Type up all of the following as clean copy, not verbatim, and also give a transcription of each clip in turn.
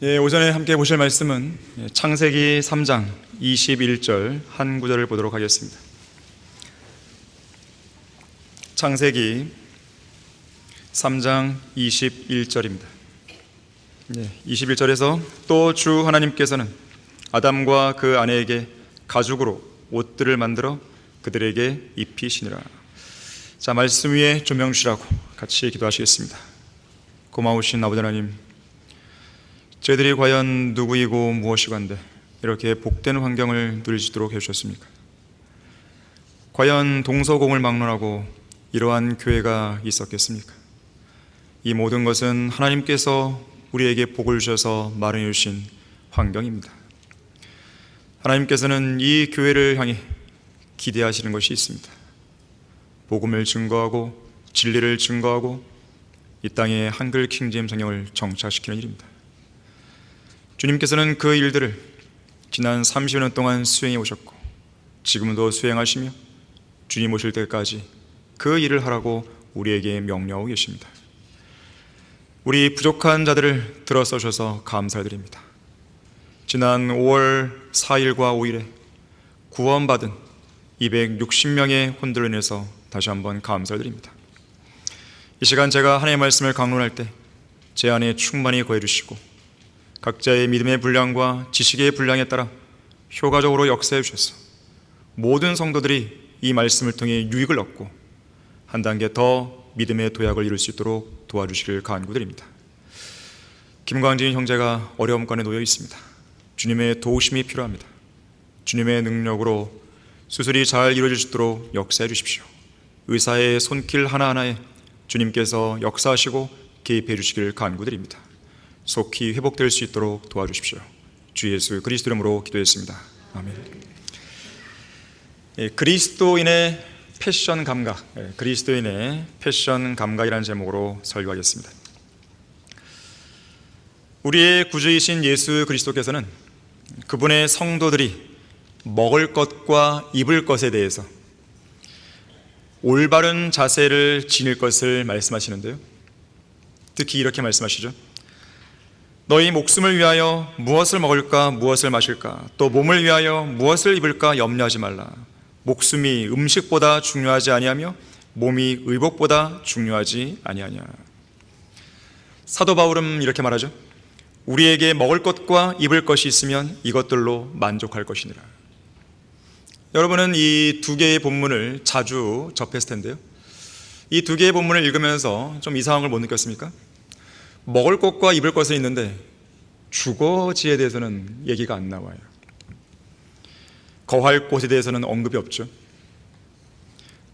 오전에 함께 보실 말씀은 창세기 3장 21절 한 구절을 보도록 하겠습니다. 창세기 3장 21절입니다. 21절에서 또 주 하나님께서는 아담과 그 아내에게 가죽으로 옷들을 만들어 그들에게 입히시니라. 자, 말씀 위에 조명 주시라고 같이 기도하시겠습니다. 고마우신 아버지 하나님, 저희들이 과연 누구이고 무엇이건데 이렇게 복된 환경을 누릴 수 있도록 해주셨습니까? 과연 동서공을 막론하고 이러한 교회가 있었겠습니까? 이 모든 것은 하나님께서 우리에게 복을 주셔서 마련해 주신 환경입니다. 하나님께서는 이 교회를 향해 기대하시는 것이 있습니다. 복음을 증거하고 진리를 증거하고 이 땅에 한글 킹제임 성경을 정착시키는 일입니다. 주님께서는 그 일들을 지난 30년 동안 수행해 오셨고 지금도 수행하시며 주님 오실 때까지 그 일을 하라고 우리에게 명령하고 계십니다. 우리 부족한 자들을 들어서셔서 감사드립니다. 지난 5월 4일과 5일에 구원받은 260명의 혼들로 인해서 다시 한번 감사드립니다. 이 시간 제가 하나님의 말씀을 강론할 때 제 안에 충만히 거해주시고 각자의 믿음의 분량과 지식의 분량에 따라 효과적으로 역사해 주셔서 모든 성도들이 이 말씀을 통해 유익을 얻고 한 단계 더 믿음의 도약을 이룰 수 있도록 도와주시길 간구드립니다. 김광진 형제가 어려움 가운데 놓여 있습니다. 주님의 도우심이 필요합니다. 주님의 능력으로 수술이 잘 이루어질 수 있도록 역사해 주십시오. 의사의 손길 하나하나에 주님께서 역사하시고 개입해 주시길 간구드립니다. 속히 회복될 수 있도록 도와주십시오. 주 예수 그리스도 이름으로 기도했습니다. 아멘. 그리스도인의 패션 감각, 그리스도인의 패션 감각이라는 제목으로 설교하겠습니다. 우리의 구주이신 예수 그리스도께서는 그분의 성도들이 먹을 것과 입을 것에 대해서 올바른 자세를 지닐 것을 말씀하시는데요, 특히 이렇게 말씀하시죠. 너희 목숨을 위하여 무엇을 먹을까 무엇을 마실까 또 몸을 위하여 무엇을 입을까 염려하지 말라. 목숨이 음식보다 중요하지 아니하며 몸이 의복보다 중요하지 아니하냐. 사도 바울은 이렇게 말하죠. 우리에게 먹을 것과 입을 것이 있으면 이것들로 만족할 것이니라. 여러분은 이 두 개의 본문을 자주 접했을 텐데요, 이 두 개의 본문을 읽으면서 좀 이상한 걸 못 느꼈습니까? 먹을 것과 입을 것은 있는데 주거지에 대해서는 얘기가 안 나와요. 거할 곳에 대해서는 언급이 없죠.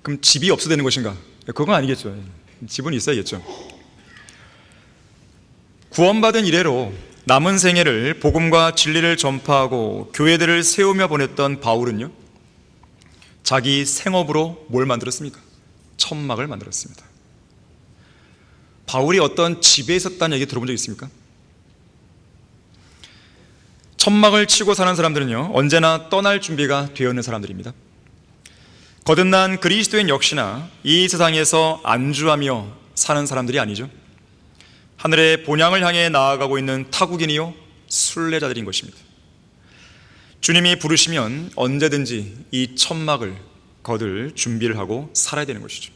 그럼 집이 없어도 되는 것인가? 그건 아니겠죠. 집은 있어야겠죠. 구원받은 이래로 남은 생애를 복음과 진리를 전파하고 교회들을 세우며 보냈던 바울은요, 자기 생업으로 뭘 만들었습니까? 천막을 만들었습니다. 바울이 어떤 집에 있었다는 얘기 들어본 적 있습니까? 천막을 치고 사는 사람들은요, 언제나 떠날 준비가 되어 있는 사람들입니다. 거듭난 그리스도인 역시나 이 세상에서 안주하며 사는 사람들이 아니죠. 하늘의 본향을 향해 나아가고 있는 타국인이요 순례자들인 것입니다. 주님이 부르시면 언제든지 이 천막을 거둘 준비를 하고 살아야 되는 것이죠.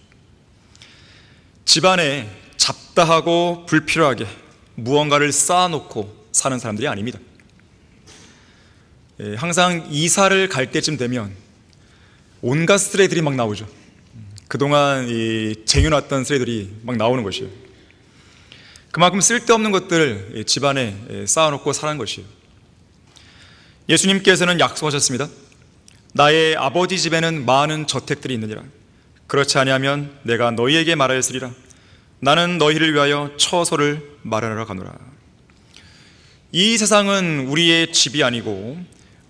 집안에 잡다하고 불필요하게 무언가를 쌓아놓고 사는 사람들이 아닙니다. 항상 이사를 갈 때쯤 되면 온갖 쓰레기들이 막 나오죠. 그동안 쟁여놨던 쓰레기들이 막 나오는 것이에요. 그만큼 쓸데없는 것들을 집안에 쌓아놓고 사는 것이에요. 예수님께서는 약속하셨습니다. 나의 아버지 집에는 많은 저택들이 있느니라. 그렇지 아니하면 내가 너희에게 말하였으리라. 나는 너희를 위하여 처소를 마련하러 가노라. 이 세상은 우리의 집이 아니고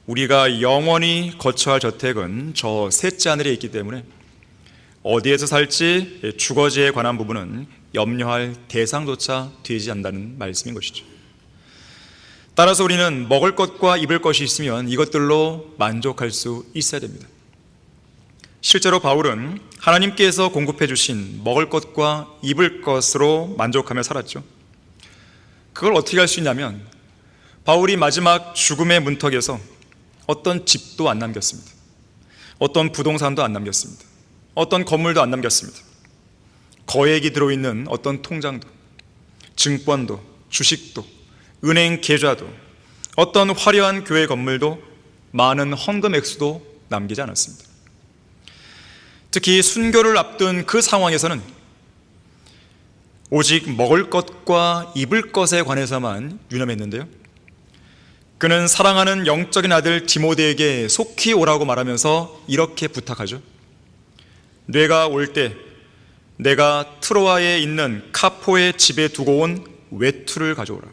우리가 영원히 거처할 저택은 저 셋째 하늘에 있기 때문에 어디에서 살지 주거지에 관한 부분은 염려할 대상조차 되지 않는다는 말씀인 것이죠. 따라서 우리는 먹을 것과 입을 것이 있으면 이것들로 만족할 수 있어야 됩니다. 실제로 바울은 하나님께서 공급해 주신 먹을 것과 입을 것으로 만족하며 살았죠. 그걸 어떻게 할 수 있냐면 바울이 마지막 죽음의 문턱에서 어떤 집도 안 남겼습니다. 어떤 부동산도 안 남겼습니다. 어떤 건물도 안 남겼습니다. 거액이 들어있는 어떤 통장도, 증권도, 주식도, 은행 계좌도, 어떤 화려한 교회 건물도, 많은 헌금 액수도 남기지 않았습니다. 특히 순교를 앞둔 그 상황에서는 오직 먹을 것과 입을 것에 관해서만 유념했는데요, 그는 사랑하는 영적인 아들 디모데에게 속히 오라고 말하면서 이렇게 부탁하죠. 뇌가 올 때 내가 트로아에 있는 카포의 집에 두고 온 외투를 가져오라.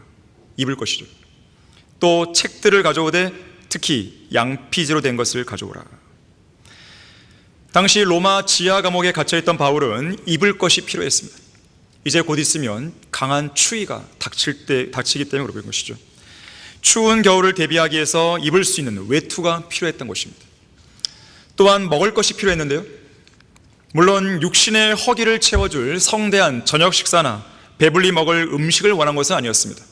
입을 것이죠. 또 책들을 가져오되 특히 양피지로 된 것을 가져오라. 당시 로마 지하 감옥에 갇혀있던 바울은 입을 것이 필요했습니다. 이제 곧 있으면 강한 추위가 닥치기 때문에 그런 것이죠. 추운 겨울을 대비하기 위해서 입을 수 있는 외투가 필요했던 것입니다. 또한 먹을 것이 필요했는데요, 물론 육신의 허기를 채워줄 성대한 저녁 식사나 배불리 먹을 음식을 원한 것은 아니었습니다.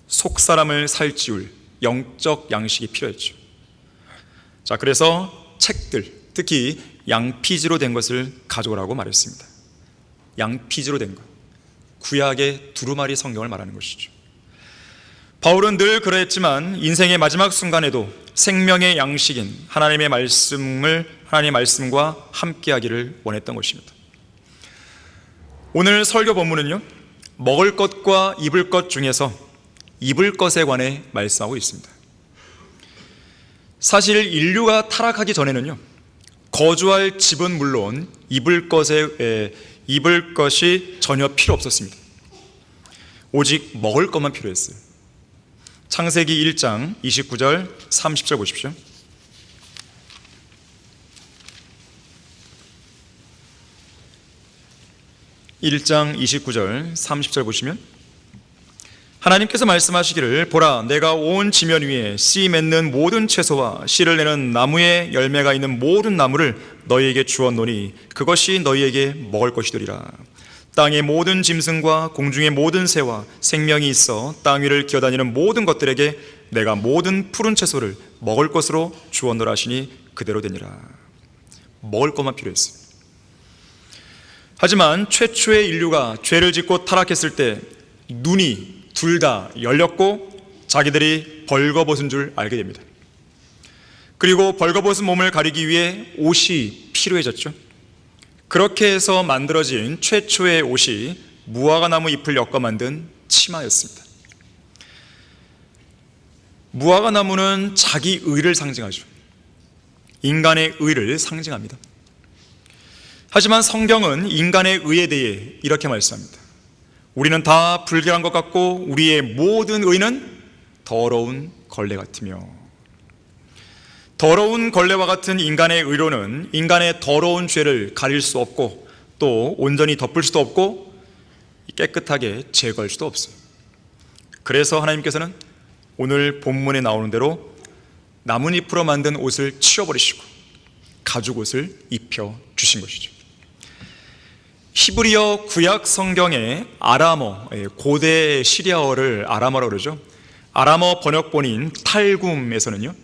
속사람을 살찌울 영적 양식이 필요했죠. 자, 그래서 책들, 특히 양피지로 된 것을 가져오라고 말했습니다. 양피지로 된 것, 구약의 두루마리 성경을 말하는 것이죠. 바울은 늘 그러했지만 인생의 마지막 순간에도 생명의 양식인 하나님의 말씀과 함께하기를 원했던 것입니다. 오늘 설교 본문은요, 먹을 것과 입을 것 중에서 입을 것에 관해 말씀하고 있습니다. 사실 인류가 타락하기 전에는요, 거주할 집은 물론 입을 것이 전혀 필요 없었습니다. 오직 먹을 것만 필요했어요. 창세기 1장 29절 30절 보십시오. 1장 29절 30절 보시면 하나님께서 말씀하시기를 보라, 내가 온 지면 위에 씨 맺는 모든 채소와 씨를 내는 나무에 열매가 있는 모든 나무를 너희에게 주었노니 그것이 너희에게 먹을 것이 되리라. 땅의 모든 짐승과 공중의 모든 새와 생명이 있어 땅 위를 기어다니는 모든 것들에게 내가 모든 푸른 채소를 먹을 것으로 주었노라 하시니 그대로 되니라. 먹을 것만 필요했어요. 하지만 최초의 인류가 죄를 짓고 타락했을 때 눈이 둘 다 열렸고 자기들이 벌거벗은 줄 알게 됩니다. 그리고 벌거벗은 몸을 가리기 위해 옷이 필요해졌죠. 그렇게 해서 만들어진 최초의 옷이 무화과나무 잎을 엮어 만든 치마였습니다. 무화과나무는 자기 의를 상징하죠. 인간의 의를 상징합니다. 하지만 성경은 인간의 의에 대해 이렇게 말씀합니다. 우리는 다 불결한 것 같고 우리의 모든 의는 더러운 걸레 같으며, 더러운 걸레와 같은 인간의 의로는 인간의 더러운 죄를 가릴 수 없고 또 온전히 덮을 수도 없고 깨끗하게 제거할 수도 없어요. 그래서 하나님께서는 오늘 본문에 나오는 대로 나뭇잎으로 만든 옷을 치워버리시고 가죽옷을 입혀주신 것이죠. 히브리어 구약 성경의 아람어, 고대 시리아어를 아람어라고 그러죠. 아람어 번역본인 탈굼에서는요,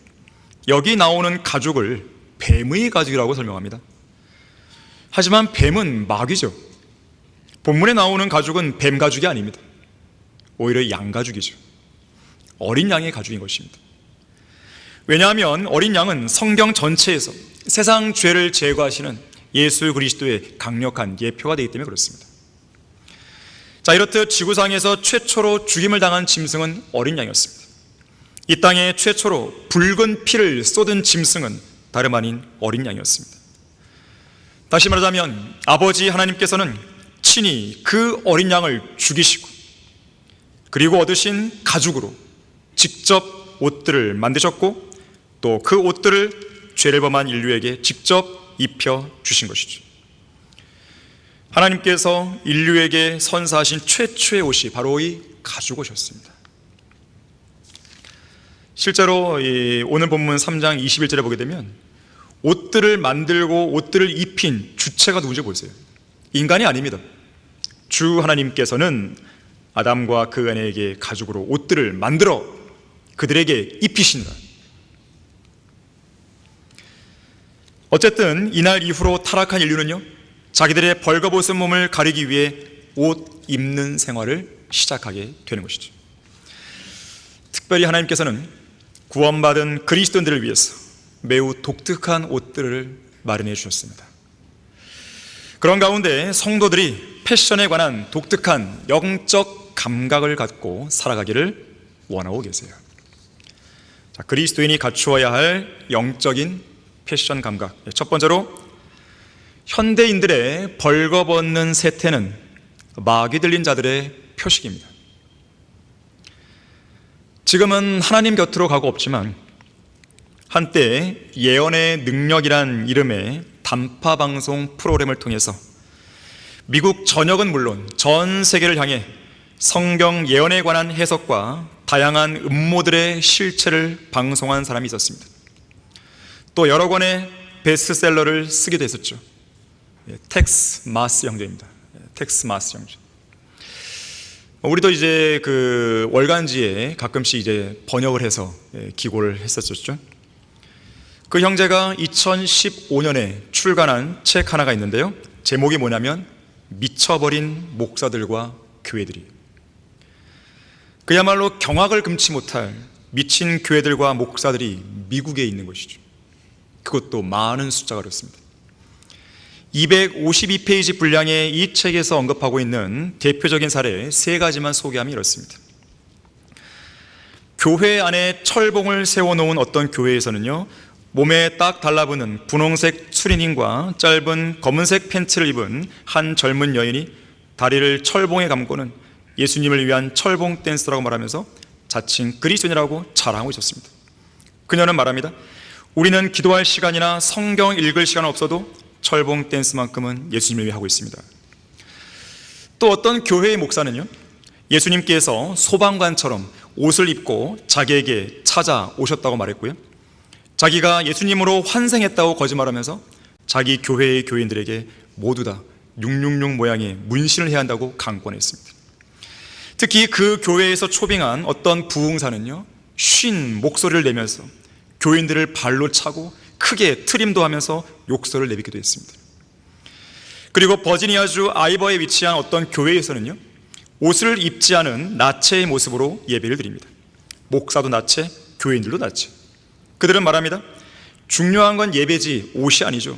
여기 나오는 가죽을 뱀의 가죽이라고 설명합니다. 하지만 뱀은 마귀죠. 본문에 나오는 가죽은 뱀 가죽이 아닙니다. 오히려 양 가죽이죠. 어린 양의 가죽인 것입니다. 왜냐하면 어린 양은 성경 전체에서 세상 죄를 제거하시는 예수 그리스도의 강력한 예표가 되기 때문에 그렇습니다. 자, 이렇듯 지구상에서 최초로 죽임을 당한 짐승은 어린 양이었습니다. 이 땅에 최초로 붉은 피를 쏟은 짐승은 다름 아닌 어린 양이었습니다. 다시 말하자면 아버지 하나님께서는 친히 그 어린 양을 죽이시고 그리고 얻으신 가죽으로 직접 옷들을 만드셨고 또 그 옷들을 죄를 범한 인류에게 직접 입혀 주신 것이죠. 하나님께서 인류에게 선사하신 최초의 옷이 바로 이 가죽옷이었습니다. 실제로 오늘 본문 3장 21절에 보게 되면 옷들을 만들고 옷들을 입힌 주체가 누군지 보세요. 인간이 아닙니다. 주 하나님께서는 아담과 그 아내에게 가죽으로 옷들을 만들어 그들에게 입히시니라. 어쨌든 이날 이후로 타락한 인류는요, 자기들의 벌거벗은 몸을 가리기 위해 옷 입는 생활을 시작하게 되는 것이죠. 특별히 하나님께서는 구원받은 그리스도인들을 위해서 매우 독특한 옷들을 마련해 주셨습니다. 그런 가운데 성도들이 패션에 관한 독특한 영적 감각을 갖고 살아가기를 원하고 계세요. 자, 그리스도인이 갖추어야 할 영적인 패션 감각. 첫 번째로, 현대인들의 벌거벗는 세태는 마귀 들린 자들의 표식입니다. 지금은 하나님 곁으로 가고 없지만 한때 예언의 능력이란 이름의 단파 방송 프로그램을 통해서 미국 전역은 물론 전 세계를 향해 성경 예언에 관한 해석과 다양한 음모들의 실체를 방송한 사람이 있었습니다. 또 여러 권의 베스트셀러를 쓰기도 했었죠. 텍스 마스 형제입니다. 텍스 마스 형제. 우리도 이제 그 월간지에 가끔씩 이제 번역을 해서 기고를 했었죠. 그 형제가 2015년에 출간한 책 하나가 있는데요, 제목이 뭐냐면 미쳐버린 목사들과 교회들이. 그야말로 경악을 금치 못할 미친 교회들과 목사들이 미국에 있는 것이죠. 그것도 많은 숫자가 그렇습니다. 252페이지 분량의 이 책에서 언급하고 있는 대표적인 사례 3가지만 소개하면 이렇습니다. 교회 안에 철봉을 세워놓은 어떤 교회에서는요, 몸에 딱 달라붙는 분홍색 추리닝과 짧은 검은색 팬츠를 입은 한 젊은 여인이 다리를 철봉에 감고는 예수님을 위한 철봉 댄스라고 말하면서 자칭 그리스도인이라고 자랑하고 있었습니다. 그녀는 말합니다. 우리는 기도할 시간이나 성경 읽을 시간 없어도 철봉 댄스만큼은 예수님을 위해 하고 있습니다. 또 어떤 교회의 목사는요, 예수님께서 소방관처럼 옷을 입고 자기에게 찾아오셨다고 말했고요, 자기가 예수님으로 환생했다고 거짓말하면서 자기 교회의 교인들에게 모두 다 666 모양의 문신을 해야 한다고 강권했습니다. 특히 그 교회에서 초빙한 어떤 부흥사는요, 쉰 목소리를 내면서 교인들을 발로 차고 크게 트림도 하면서 욕설을 내뱉기도 했습니다. 그리고 버지니아주 아이버에 위치한 어떤 교회에서는요, 옷을 입지 않은 나체의 모습으로 예배를 드립니다. 목사도 나체, 교인들도 나체. 그들은 말합니다. 중요한 건 예배지 옷이 아니죠.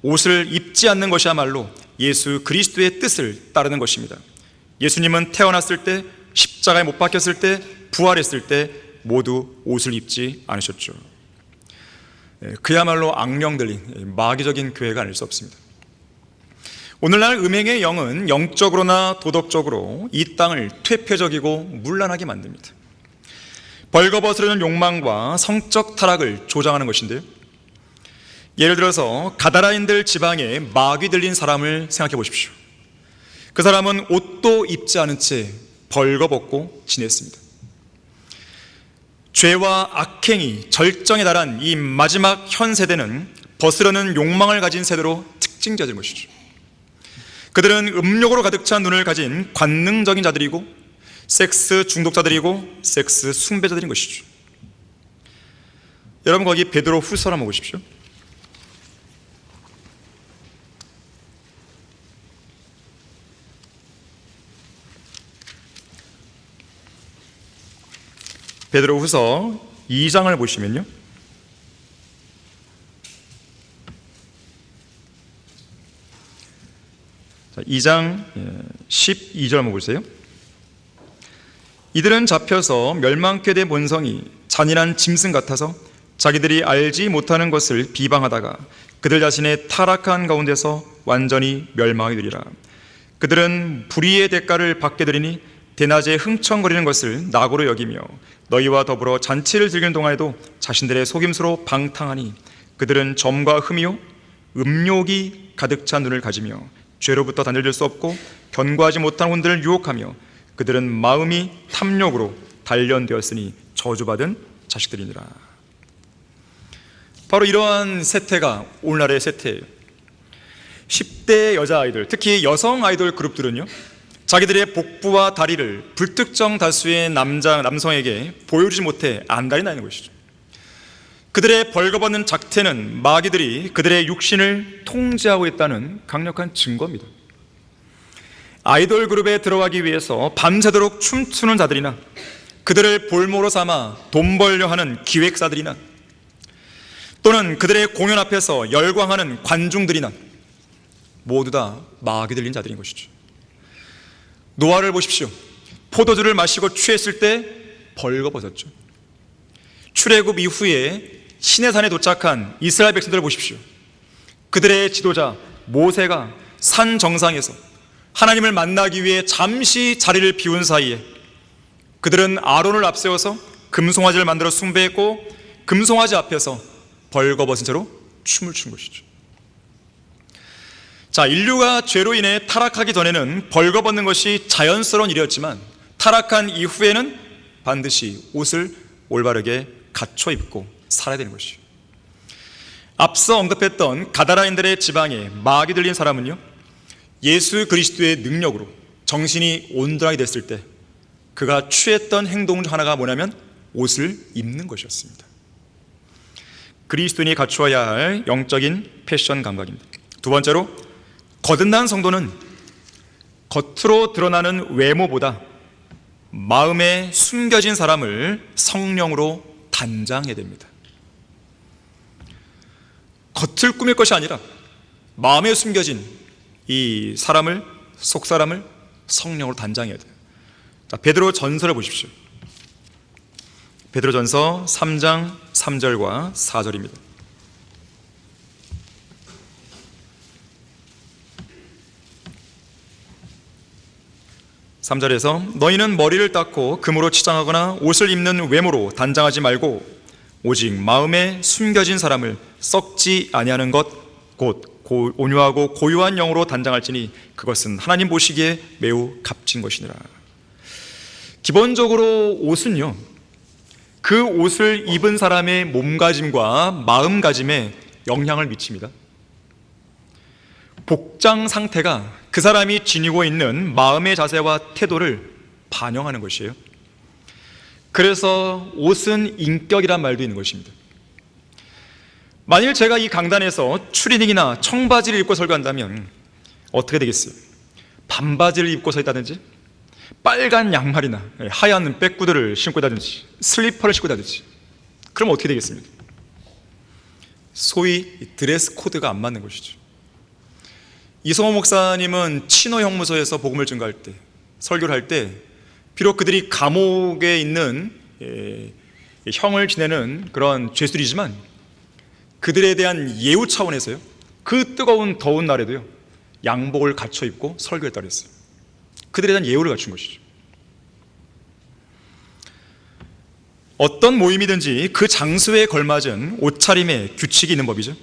옷을 입지 않는 것이야말로 예수 그리스도의 뜻을 따르는 것입니다. 예수님은 태어났을 때, 십자가에 못 박혔을 때, 부활했을 때 모두 옷을 입지 않으셨죠. 그야말로 악령 들린 마귀적인 교회가 아닐 수 없습니다. 오늘날 음행의 영은 영적으로나 도덕적으로 이 땅을 퇴폐적이고 문란하게 만듭니다. 벌거벗으려는 욕망과 성적 타락을 조장하는 것인데요, 예를 들어서 가다라인들 지방에 마귀 들린 사람을 생각해 보십시오. 그 사람은 옷도 입지 않은 채 벌거벗고 지냈습니다. 죄와 악행이 절정에 달한 이 마지막 현 세대는 벗으려는 욕망을 가진 세대로 특징적인 것이죠. 그들은 음욕으로 가득 찬 눈을 가진 관능적인 자들이고 섹스 중독자들이고 섹스 숭배자들인 것이죠. 여러분 거기 베드로 후서를 한번 보십시오. 베드로 후서 2장을 보시면요, 자, 2장 12절 한번 보세요. 이들은 잡혀서 멸망케 된 본성이 잔인한 짐승 같아서 자기들이 알지 못하는 것을 비방하다가 그들 자신의 타락한 가운데서 완전히 멸망하게 되리라. 그들은 불의의 대가를 받게 되리니 대낮에 흥청거리는 것을 낙오로 여기며 너희와 더불어 잔치를 즐기는 동안에도 자신들의 속임수로 방탕하니 그들은 점과 흠이요 음욕이 가득 찬 눈을 가지며 죄로부터 단절될 수 없고 견고하지 못한 혼들을 유혹하며 그들은 마음이 탐욕으로 단련되었으니 저주받은 자식들이니라. 바로 이러한 세태가 오늘날의 세태예요. 10대 여자아이들, 특히 여성 아이돌 그룹들은요, 자기들의 복부와 다리를 불특정 다수의 남성에게 보여주지 못해 안달이 나는 것이죠. 그들의 벌거벗는 작태는 마귀들이 그들의 육신을 통제하고 있다는 강력한 증거입니다. 아이돌 그룹에 들어가기 위해서 밤새도록 춤추는 자들이나 그들을 볼모로 삼아 돈 벌려 하는 기획사들이나 또는 그들의 공연 앞에서 열광하는 관중들이나 모두 다 마귀 들린 자들인 것이죠. 노아를 보십시오. 포도주를 마시고 취했을 때 벌거벗었죠. 출애굽 이후에 시내산에 도착한 이스라엘 백성들을 보십시오. 그들의 지도자 모세가 산 정상에서 하나님을 만나기 위해 잠시 자리를 비운 사이에 그들은 아론을 앞세워서 금송아지를 만들어 숭배했고 금송아지 앞에서 벌거벗은 채로 춤을 춘 것이죠. 자, 인류가 죄로 인해 타락하기 전에는 벌거벗는 것이 자연스러운 일이었지만 타락한 이후에는 반드시 옷을 올바르게 갖춰 입고 살아야 되는 것이죠. 앞서 언급했던 가다라인들의 지방에 마귀 들린 사람은요, 예수 그리스도의 능력으로 정신이 온전하게 됐을 때 그가 취했던 행동 중 하나가 뭐냐면 옷을 입는 것이었습니다. 그리스도인이 갖추어야 할 영적인 패션 감각입니다. 두 번째로, 거듭난 성도는 겉으로 드러나는 외모보다 마음에 숨겨진 사람을 성령으로 단장해야 됩니다. 겉을 꾸밀 것이 아니라 마음에 숨겨진 이 사람을, 속사람을 성령으로 단장해야 돼요. 자, 베드로 전서를 보십시오. 베드로 전서 3장 3절과 4절입니다. 3절에서 너희는 머리를 닦고 금으로 치장하거나 옷을 입는 외모로 단장하지 말고 오직 마음에 숨겨진 사람을 썩지 아니하는 것 곧 온유하고 고유한 영으로 단장할지니 그것은 하나님 보시기에 매우 값진 것이니라. 기본적으로 옷은요, 그 옷을 입은 사람의 몸가짐과 마음가짐에 영향을 미칩니다. 복장 상태가 그 사람이 지니고 있는 마음의 자세와 태도를 반영하는 것이에요. 그래서 옷은 인격이란 말도 있는 것입니다. 만일 제가 이 강단에서 추리닝이나 청바지를 입고 설교한다면 어떻게 되겠어요? 반바지를 입고 서 있다든지 빨간 양말이나 하얀 백구들을 신고 있다든지 슬리퍼를 신고 있다든지 그럼 어떻게 되겠습니까? 소위 드레스 코드가 안 맞는 것이죠. 이성호 목사님은 치노 형무소에서 복음을 증거할 때, 설교를 할 때 비록 그들이 감옥에 있는 형을 지내는 그런 죄수들이지만 그들에 대한 예우 차원에서요, 그 뜨거운 더운 날에도요 양복을 갖춰 입고 설교했다 그랬어요. 그들에 대한 예우를 갖춘 것이죠. 어떤 모임이든지 그 장소에 걸맞은 옷차림에 규칙이 있는 법이죠.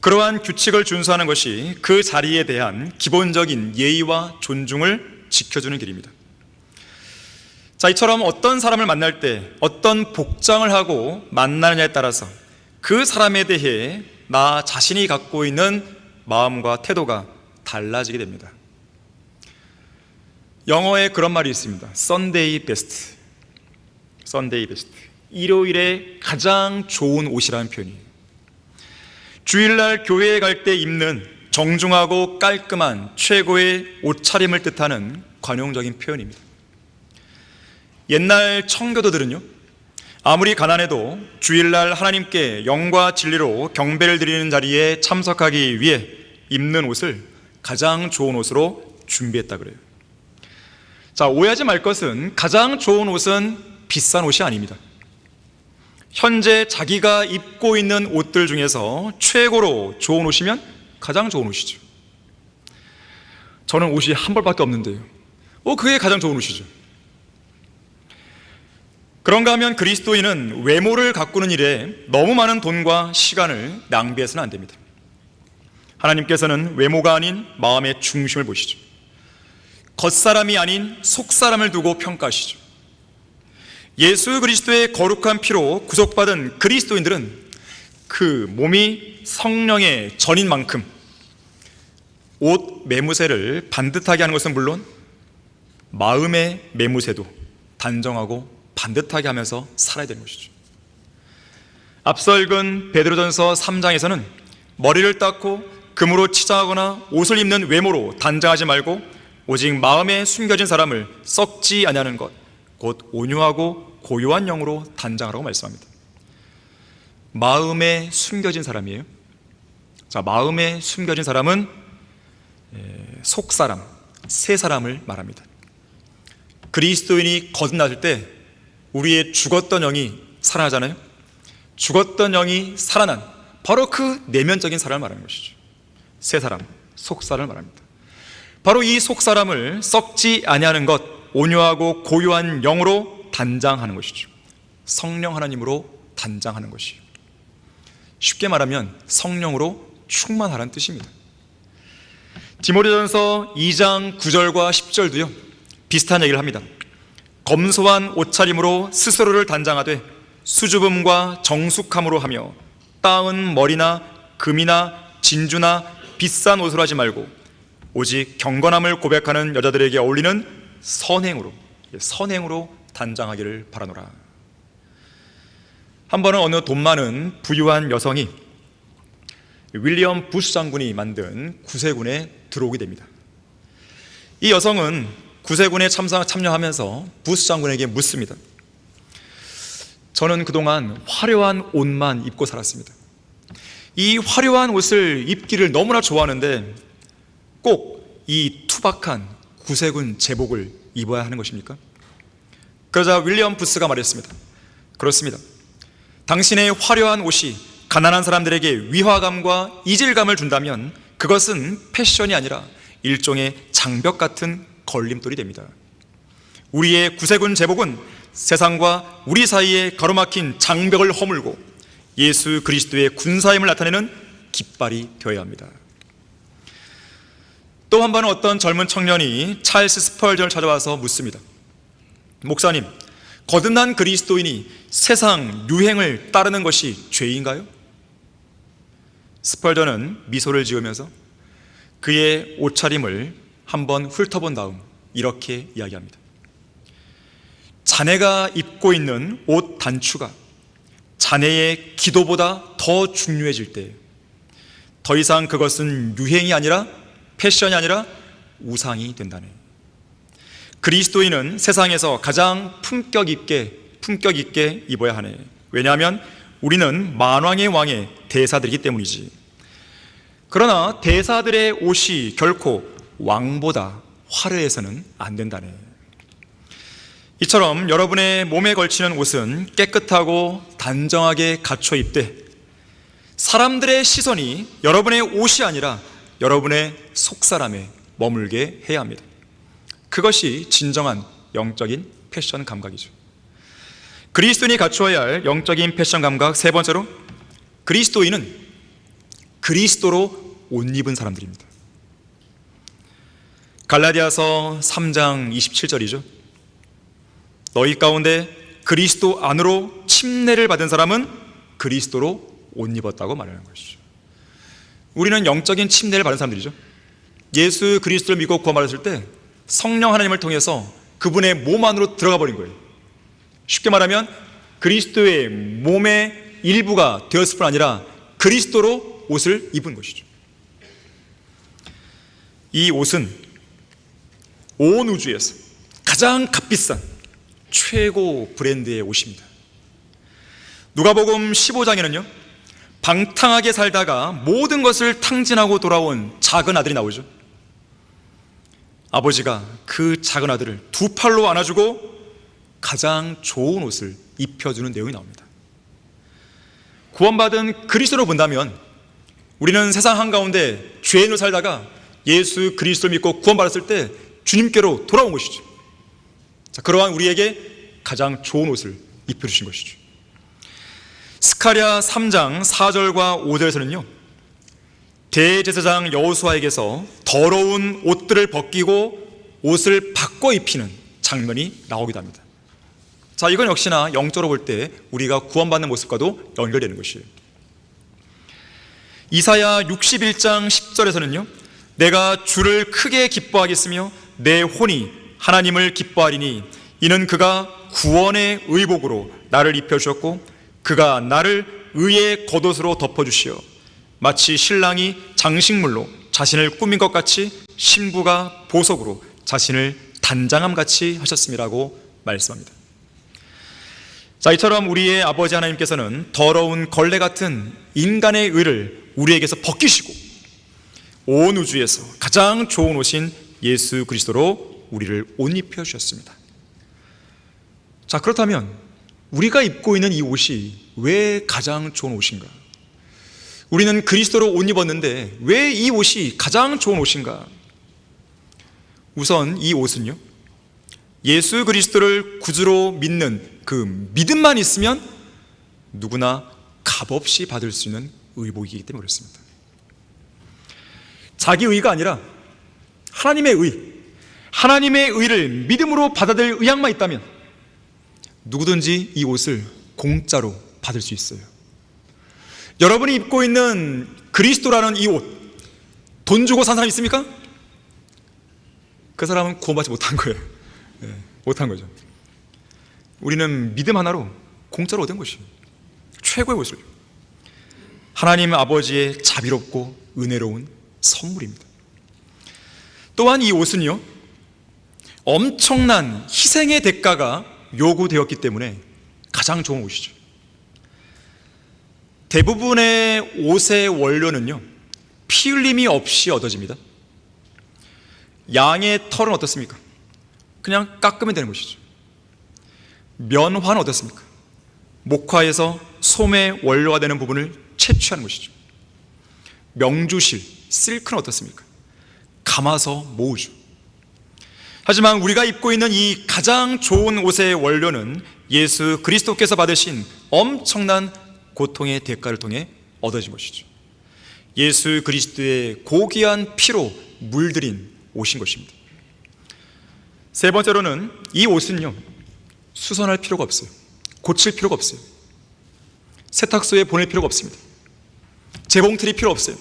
그러한 규칙을 준수하는 것이 그 자리에 대한 기본적인 예의와 존중을 지켜주는 길입니다. 자, 이처럼 어떤 사람을 만날 때 어떤 복장을 하고 만나느냐에 따라서 그 사람에 대해 나 자신이 갖고 있는 마음과 태도가 달라지게 됩니다. 영어에 그런 말이 있습니다. Sunday best. Sunday best. 일요일에 가장 좋은 옷이라는 표현이에요. 주일날 교회에 갈 때 입는 정중하고 깔끔한 최고의 옷차림을 뜻하는 관용적인 표현입니다. 옛날 청교도들은요, 아무리 가난해도 주일날 하나님께 영과 진리로 경배를 드리는 자리에 참석하기 위해 입는 옷을 가장 좋은 옷으로 준비했다 그래요. 자, 오해하지 말 것은 가장 좋은 옷은 비싼 옷이 아닙니다. 현재 자기가 입고 있는 옷들 중에서 최고로 좋은 옷이면 가장 좋은 옷이죠. 저는 옷이 한 벌밖에 없는데요. 그게 가장 좋은 옷이죠. 그런가 하면 그리스도인은 외모를 가꾸는 일에 너무 많은 돈과 시간을 낭비해서는 안 됩니다. 하나님께서는 외모가 아닌 마음의 중심을 보시죠. 겉사람이 아닌 속사람을 두고 평가하시죠. 예수 그리스도의 거룩한 피로 구속받은 그리스도인들은 그 몸이 성령의 전인 만큼 옷 매무새를 반듯하게 하는 것은 물론 마음의 매무새도 단정하고 반듯하게 하면서 살아야 되는 것이죠. 앞서 읽은 베드로전서 3장에서는 머리를 닦고 금으로 치장하거나 옷을 입는 외모로 단장하지 말고 오직 마음에 숨겨진 사람을 썩지 아니하는 것, 곧 온유하고 고요한 영으로 단장하라고 말씀합니다. 마음에 숨겨진 사람이에요. 자, 마음에 숨겨진 사람은 속사람, 새 사람을 말합니다. 그리스도인이 거듭났을 때 우리의 죽었던 영이 살아나잖아요. 죽었던 영이 살아난 바로 그 내면적인 사람을 말하는 것이죠. 새 사람, 속사람을 말합니다. 바로 이 속사람을 썩지 아니하는 것, 온유하고 고요한 영으로 단장하는 것이죠. 성령 하나님으로 단장하는 것이에요. 쉽게 말하면 성령으로 충만하라는 뜻입니다. 디모데전서 2장 9절과 10절도요 비슷한 얘기를 합니다. 검소한 옷차림으로 스스로를 단장하되 수줍음과 정숙함으로 하며 따은 머리나 금이나 진주나 비싼 옷을 하지 말고 오직 경건함을 고백하는 여자들에게 어울리는 선행으로 단장하기를 바라노라. 한 번은 어느 돈 많은 부유한 여성이 윌리엄 부시 장군이 만든 구세군에 들어오게 됩니다. 이 여성은 구세군에 참여하면서 부시 장군에게 묻습니다. 저는 그동안 화려한 옷만 입고 살았습니다. 이 화려한 옷을 입기를 너무나 좋아하는데 꼭 이 투박한 구세군 제복을 입어야 하는 것입니까? 그러자 윌리엄 부스가 말했습니다. 그렇습니다. 당신의 화려한 옷이 가난한 사람들에게 위화감과 이질감을 준다면 그것은 패션이 아니라 일종의 장벽 같은 걸림돌이 됩니다. 우리의 구세군 제복은 세상과 우리 사이에 가로막힌 장벽을 허물고 예수 그리스도의 군사임을 나타내는 깃발이 되어야 합니다. 또 한 번은 어떤 젊은 청년이 찰스 스펄전을 찾아와서 묻습니다. 목사님, 거듭난 그리스도인이 세상 유행을 따르는 것이 죄인가요? 스펄전은 미소를 지으면서 그의 옷차림을 한번 훑어본 다음 이렇게 이야기합니다. 자네가 입고 있는 옷 단추가 자네의 기도보다 더 중요해질 때 더 이상 그것은 유행이 아니라 패션이 아니라 우상이 된다네. 그리스도인은 세상에서 가장 품격 있게 입어야 하네. 왜냐하면 우리는 만왕의 왕의 대사들이기 때문이지. 그러나 대사들의 옷이 결코 왕보다 화려해서는 안 된다네. 이처럼 여러분의 몸에 걸치는 옷은 깨끗하고 단정하게 갖춰 입되 사람들의 시선이 여러분의 옷이 아니라 여러분의 속사람에 머물게 해야 합니다. 그것이 진정한 영적인 패션 감각이죠. 그리스도인이 갖추어야 할 영적인 패션 감각 세 번째로, 그리스도인은 그리스도로 옷 입은 사람들입니다. 갈라디아서 3장 27절이죠. 너희 가운데 그리스도 안으로 침례를 받은 사람은 그리스도로 옷 입었다고 말하는 것이죠. 우리는 영적인 침례를 받은 사람들이죠. 예수 그리스도를 믿고 구원받았을 때 성령 하나님을 통해서 그분의 몸 안으로 들어가 버린 거예요. 쉽게 말하면 그리스도의 몸의 일부가 되었을 뿐 아니라 그리스도로 옷을 입은 것이죠. 이 옷은 온 우주에서 가장 값비싼 최고 브랜드의 옷입니다. 누가복음 15장에는요 방탕하게 살다가 모든 것을 탕진하고 돌아온 작은 아들이 나오죠. 아버지가 그 작은 아들을 두 팔로 안아주고 가장 좋은 옷을 입혀주는 내용이 나옵니다. 구원받은 그리스도로 본다면 우리는 세상 한가운데 죄인으로 살다가 예수 그리스도를 믿고 구원받았을 때 주님께로 돌아온 것이죠. 자, 그러한 우리에게 가장 좋은 옷을 입혀주신 것이죠. 스가랴 3장 4절과 5절에서는요 대제사장 여호수아에게서 더러운 옷들을 벗기고 옷을 바꿔 입히는 장면이 나오기도 합니다. 자, 이건 역시나 영적으로 볼 때 우리가 구원받는 모습과도 연결되는 것이에요. 이사야 61장 10절에서는요 내가 주를 크게 기뻐하겠으며 내 혼이 하나님을 기뻐하리니 이는 그가 구원의 의복으로 나를 입혀주셨고 그가 나를 의의 겉옷으로 덮어주시어 마치 신랑이 장식물로 자신을 꾸민 것 같이 신부가 보석으로 자신을 단장함같이 하셨음이라고 말씀합니다. 자, 이처럼 우리의 아버지 하나님께서는 더러운 걸레 같은 인간의 의를 우리에게서 벗기시고 온 우주에서 가장 좋은 옷인 예수 그리스도로 우리를 옷 입혀 주셨습니다. 자, 그렇다면 우리가 입고 있는 이 옷이 왜 가장 좋은 옷인가? 우리는 그리스도로 옷 입었는데 왜 이 옷이 가장 좋은 옷인가? 우선 이 옷은요, 예수 그리스도를 구주로 믿는 그 믿음만 있으면 누구나 값없이 받을 수 있는 의복이기 때문에 그렇습니다. 자기 의가 아니라 하나님의 의, 하나님의 의를 믿음으로 받아들일 의향만 있다면 누구든지 이 옷을 공짜로 받을 수 있어요. 여러분이 입고 있는 그리스도라는 이 옷, 돈 주고 산 사람 있습니까? 그 사람은 구원받지 못한 거예요. 네, 못한 거죠. 우리는 믿음 하나로 공짜로 얻은 것이에요. 최고의 옷을. 하나님 아버지의 자비롭고 은혜로운 선물입니다. 또한 이 옷은요, 엄청난 희생의 대가가 요구되었기 때문에 가장 좋은 옷이죠. 대부분의 옷의 원료는요, 피 흘림이 없이 얻어집니다. 양의 털은 어떻습니까? 그냥 깎으면 되는 것이죠. 면화는 어떻습니까? 목화에서 솜의 원료가 되는 부분을 채취하는 것이죠. 명주실, 실크는 어떻습니까? 감아서 모으죠. 하지만 우리가 입고 있는 이 가장 좋은 옷의 원료는 예수 그리스도께서 받으신 엄청난 고통의 대가를 통해 얻어진 것이죠. 예수 그리스도의 고귀한 피로 물들인 옷인 것입니다. 세 번째로는 이 옷은요, 수선할 필요가 없어요. 고칠 필요가 없어요. 세탁소에 보낼 필요가 없습니다. 재봉틀이 필요 없어요.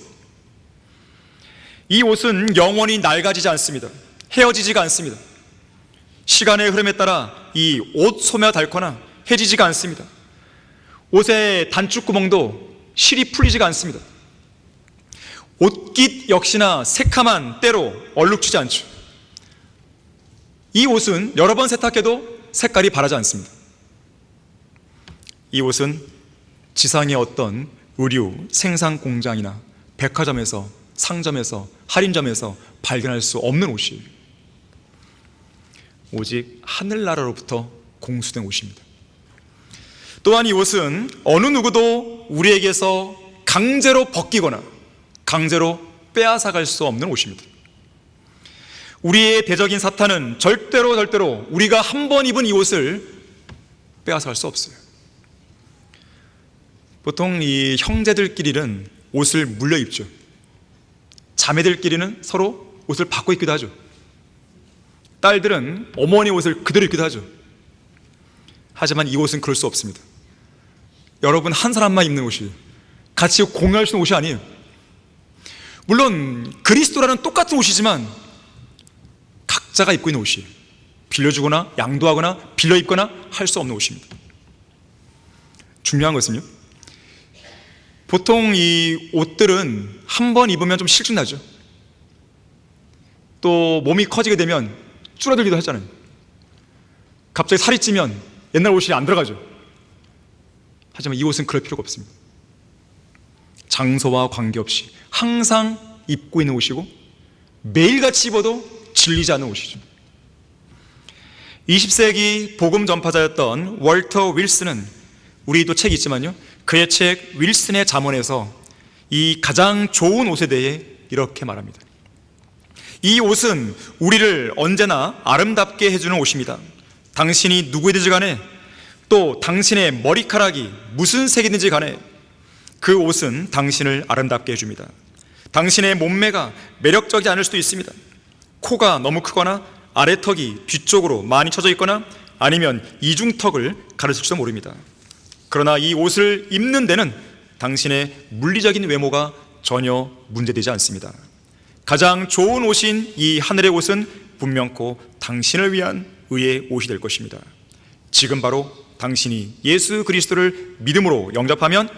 이 옷은 영원히 낡아지지 않습니다. 헤어지지가 않습니다. 시간의 흐름에 따라 이 옷 소매가 닳거나 해지지가 않습니다. 옷의 단축구멍도 실이 풀리지가 않습니다. 옷깃 역시나 새카만 때로 얼룩지지 않죠. 이 옷은 여러 번 세탁해도 색깔이 바라지 않습니다. 이 옷은 지상의 어떤 의류 생산 공장이나 백화점에서, 상점에서, 할인점에서 발견할 수 없는 옷이에요. 오직 하늘나라로부터 공수된 옷입니다. 또한 이 옷은 어느 누구도 우리에게서 강제로 벗기거나 강제로 빼앗아갈 수 없는 옷입니다. 우리의 대적인 사탄은 절대로 우리가 한 번 입은 이 옷을 빼앗아갈 수 없어요. 보통 이 형제들끼리는 옷을 물려 입죠. 자매들끼리는 서로 옷을 바꿔 입기도 하죠. 딸들은 어머니 옷을 그대로 입기도 하죠. 하지만 이 옷은 그럴 수 없습니다. 여러분 한 사람만 입는 옷이에요. 같이 공유할 수 있는 옷이 아니에요. 물론 그리스도라는 똑같은 옷이지만 각자가 입고 있는 옷이에요. 빌려주거나 양도하거나 빌려 입거나 할 수 없는 옷입니다. 중요한 것은요, 보통 이 옷들은 한 번 입으면 좀 실증나죠. 또 몸이 커지게 되면 줄어들기도 하잖아요. 갑자기 살이 찌면 옛날 옷이 안 들어가죠. 하지만 이 옷은 그럴 필요가 없습니다. 장소와 관계없이 항상 입고 있는 옷이고 매일같이 입어도 질리지 않는 옷이죠. 20세기 복음 전파자였던 월터 윌슨은, 우리도 책이 있지만요, 그의 책 윌슨의 잠언에서 이 가장 좋은 옷에 대해 이렇게 말합니다. 이 옷은 우리를 언제나 아름답게 해주는 옷입니다. 당신이 누구이든지 간에, 또 당신의 머리카락이 무슨 색이든지 간에 그 옷은 당신을 아름답게 해줍니다. 당신의 몸매가 매력적이지 않을 수도 있습니다. 코가 너무 크거나 아래턱이 뒤쪽으로 많이 쳐져 있거나 아니면 이중턱을 가르칠지도 모릅니다. 그러나 이 옷을 입는 데는 당신의 물리적인 외모가 전혀 문제되지 않습니다. 가장 좋은 옷인 이 하늘의 옷은 분명코 당신을 위한 의의 옷이 될 것입니다. 지금 바로 당신이 예수 그리스도를 믿음으로 영접하면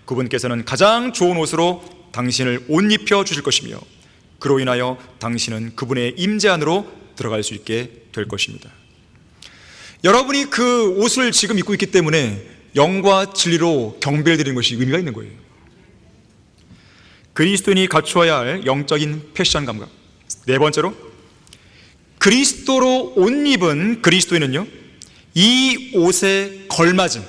그분께서는 가장 좋은 옷으로 당신을 옷 입혀 주실 것이며, 그로 인하여 당신은 그분의 임재 안으로 들어갈 수 있게 될 것입니다. 여러분이 그 옷을 지금 입고 있기 때문에 영과 진리로 경배를 드리는 것이 의미가 있는 거예요. 그리스도인이 갖추어야 할 영적인 패션 감각. 네 번째로, 그리스도로 옷 입은 그리스도인은요, 이 옷에 걸맞은,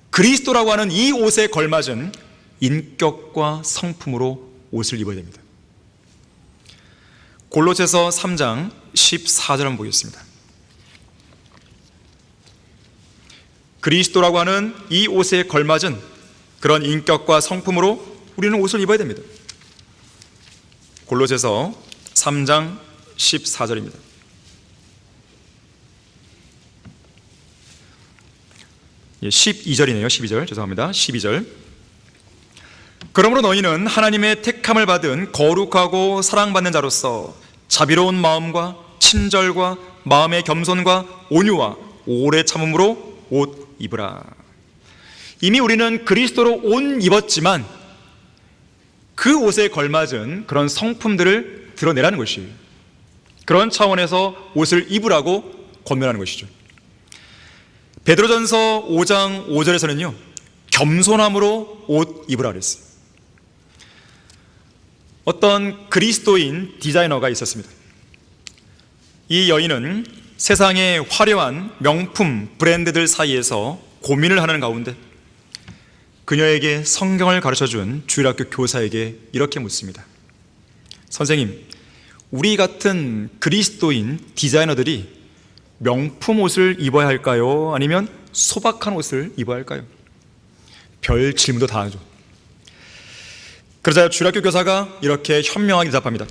그리스도라고 하는 이 옷에 걸맞은 인격과 성품으로 옷을 입어야 됩니다. 골로새서 3장 14절 한번 보겠습니다. 그리스도라고 하는 이 옷에 걸맞은 그런 인격과 성품으로 우리는 옷을 입어야 됩니다. 골로새서 3장 14절입니다. 예, 12절이네요. 12절 죄송합니다. 12절. 그러므로 너희는 하나님의 택함을 받은 거룩하고 사랑받는 자로서 자비로운 마음과 친절과 마음의 겸손과 온유와 오래 참음으로 옷 입으라. 이미 우리는 그리스도로 옷 입었지만 그 옷에 걸맞은 그런 성품들을 드러내라는 것이에요. 그런 차원에서 옷을 입으라고 권면하는 것이죠. 베드로전서 5장 5절에서는요, 겸손함으로 옷 입으라 그랬어요. 어떤 그리스도인 디자이너가 있었습니다. 이 여인은 세상의 화려한 명품 브랜드들 사이에서 고민을 하는 가운데 그녀에게 성경을 가르쳐준 주일학교 교사에게 이렇게 묻습니다. 선생님, 우리 같은 그리스도인 디자이너들이 명품 옷을 입어야 할까요? 아니면 소박한 옷을 입어야 할까요? 별 질문도 다 하죠. 그러자 주일학교 교사가 이렇게 현명하게 대답합니다.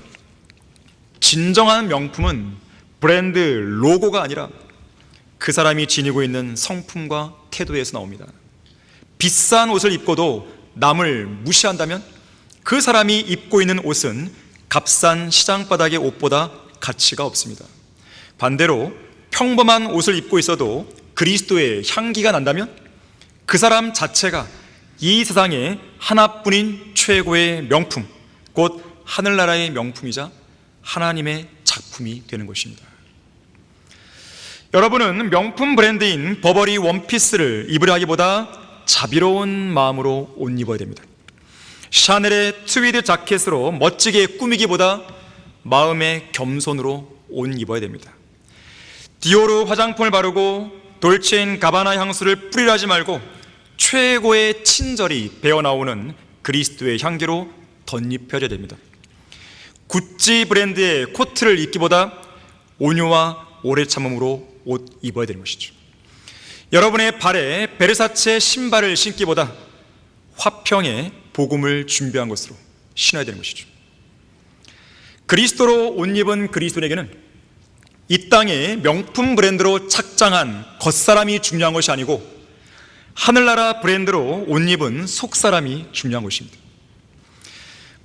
진정한 명품은 브랜드 로고가 아니라 그 사람이 지니고 있는 성품과 태도에서 나옵니다. 비싼 옷을 입고도 남을 무시한다면 그 사람이 입고 있는 옷은 값싼 시장바닥의 옷보다 가치가 없습니다. 반대로 평범한 옷을 입고 있어도 그리스도의 향기가 난다면 그 사람 자체가 이 세상에 하나뿐인 최고의 명품, 곧 하늘나라의 명품이자 하나님의 작품이 되는 것입니다. 여러분은 명품 브랜드인 버버리 원피스를 입으려 하기보다 자비로운 마음으로 옷 입어야 됩니다. 샤넬의 트위드 자켓으로 멋지게 꾸미기보다 마음의 겸손으로 옷 입어야 됩니다. 디오르 화장품을 바르고 돌체앤가바나 향수를 뿌리려 하지 말고 최고의 친절이 배어나오는 그리스도의 향기로 덧입혀져야 됩니다. 구찌 브랜드의 코트를 입기보다 온유와 오래 참음으로 옷 입어야 되는 것이죠. 여러분의 발에 베르사체 신발을 신기보다 화평의 복음을 준비한 것으로 신어야 되는 것이죠. 그리스도로 옷 입은 그리스도인에게는 이 땅의 명품 브랜드로 착장한 겉사람이 중요한 것이 아니고 하늘나라 브랜드로 옷 입은 속사람이 중요한 것입니다.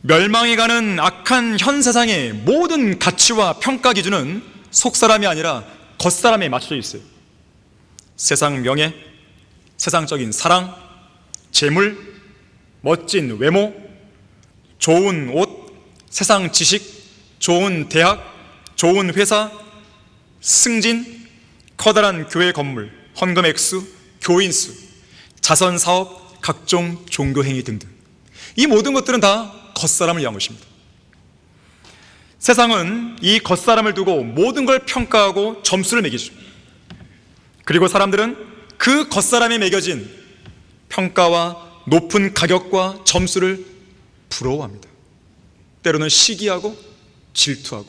멸망해가는 악한 현 세상의 모든 가치와 평가 기준은 속사람이 아니라 겉사람에 맞춰져 있어요. 세상 명예, 세상적인 사랑, 재물, 멋진 외모, 좋은 옷, 세상 지식, 좋은 대학, 좋은 회사, 승진, 커다란 교회 건물, 헌금 액수, 교인 수, 자선 사업, 각종 종교 행위 등등, 이 모든 것들은 다 겉사람을 위한 것입니다. 세상은 이 겉사람을 두고 모든 걸 평가하고 점수를 매기죠. 그리고 사람들은 그 겉사람에 매겨진 평가와 높은 가격과 점수를 부러워합니다. 때로는 시기하고 질투하고,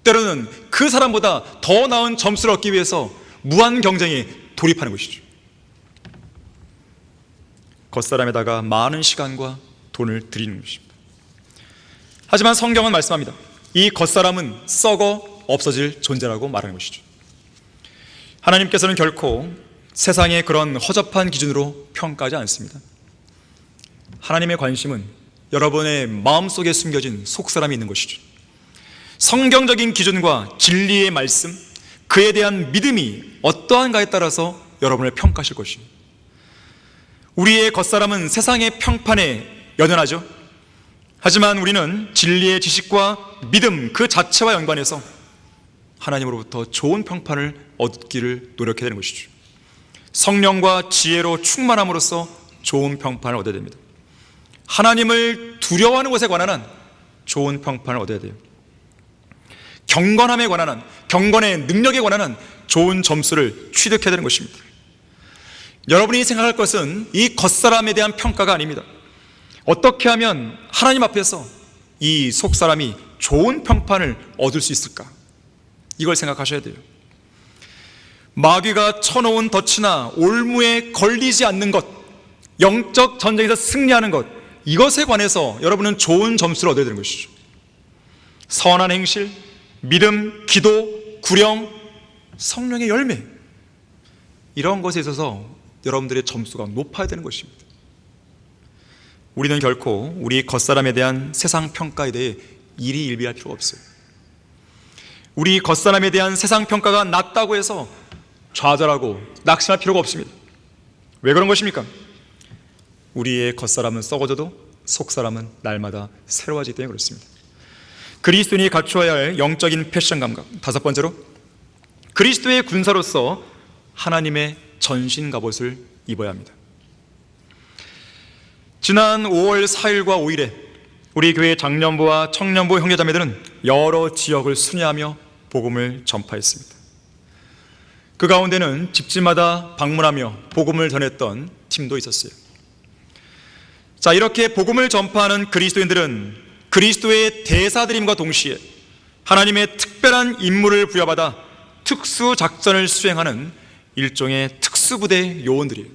때로는 그 사람보다 더 나은 점수를 얻기 위해서 무한 경쟁에 돌입하는 것이죠. 겉사람에다가 많은 시간과 돈을 들이는 것입니다. 하지만 성경은 말씀합니다. 이 겉사람은 썩어 없어질 존재라고 말하는 것이죠. 하나님께서는 결코 세상의 그런 허접한 기준으로 평가하지 않습니다. 하나님의 관심은 여러분의 마음속에 숨겨진 속사람이 있는 것이죠. 성경적인 기준과 진리의 말씀, 그에 대한 믿음이 어떠한가에 따라서 여러분을 평가하실 것입니다. 우리의 겉사람은 세상의 평판에 연연하죠. 하지만 우리는 진리의 지식과 믿음 그 자체와 연관해서 하나님으로부터 좋은 평판을 얻기를 노력해야 되는 것이죠. 성령과 지혜로 충만함으로써 좋은 평판을 얻어야 됩니다. 하나님을 두려워하는 것에 관한 한 좋은 평판을 얻어야 돼요. 경건함에 관한 한, 경건의 능력에 관한 한 좋은 점수를 취득해야 되는 것입니다. 여러분이 생각할 것은 이 겉사람에 대한 평가가 아닙니다. 어떻게 하면 하나님 앞에서 이 속사람이 좋은 평판을 얻을 수 있을까? 이걸 생각하셔야 돼요. 마귀가 쳐놓은 덫이나 올무에 걸리지 않는 것, 영적 전쟁에서 승리하는 것, 이것에 관해서 여러분은 좋은 점수를 얻어야 되는 것이죠. 선한 행실, 믿음, 기도, 구령, 성령의 열매, 이런 것에 있어서 여러분들의 점수가 높아야 되는 것입니다. 우리는 결코 우리 겉사람에 대한 세상 평가에 대해 일희일비할 필요가 없어요. 우리 겉사람에 대한 세상 평가가 낮다고 해서 좌절하고 낙심할 필요가 없습니다. 왜 그런 것입니까? 우리의 겉사람은 썩어져도 속사람은 날마다 새로워지기 때문에 그렇습니다. 그리스도인이 갖추어야 할 영적인 패션 감각, 다섯 번째로 그리스도의 군사로서 하나님의 전신 갑옷을 입어야 합니다. 지난 5월 4일과 5일에 우리 교회 장년부와 청년부 형제자매들은 여러 지역을 순회하며 복음을 전파했습니다. 그 가운데는 집집마다 방문하며 복음을 전했던 팀도 있었어요. 자, 이렇게 복음을 전파하는 그리스도인들은 그리스도의 대사드림과 동시에 하나님의 특별한 임무를 부여받아 특수작전을 수행하는 일종의 특수부대 요원들이에요.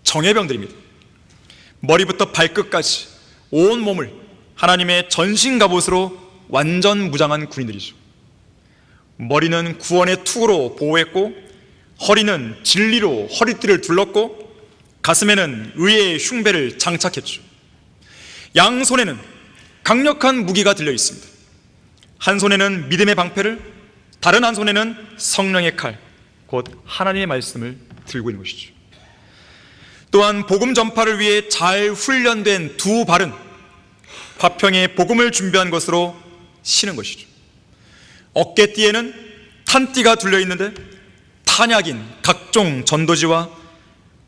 정예병들입니다. 머리부터 발끝까지 온 몸을 하나님의 전신갑옷으로 완전 무장한 군인들이죠. 머리는 구원의 투구로 보호했고, 허리는 진리로 허리띠를 둘렀고, 가슴에는 의의 흉배를 장착했죠. 양손에는 강력한 무기가 들려 있습니다. 한 손에는 믿음의 방패를, 다른 한 손에는 성령의 칼, 곧 하나님의 말씀을 들고 있는 것이죠. 또한 복음 전파를 위해 잘 훈련된 두 발은 화평에 복음을 준비한 것으로 신은 것이죠. 어깨띠에는 탄띠가 둘려 있는데 탄약인 각종 전도지와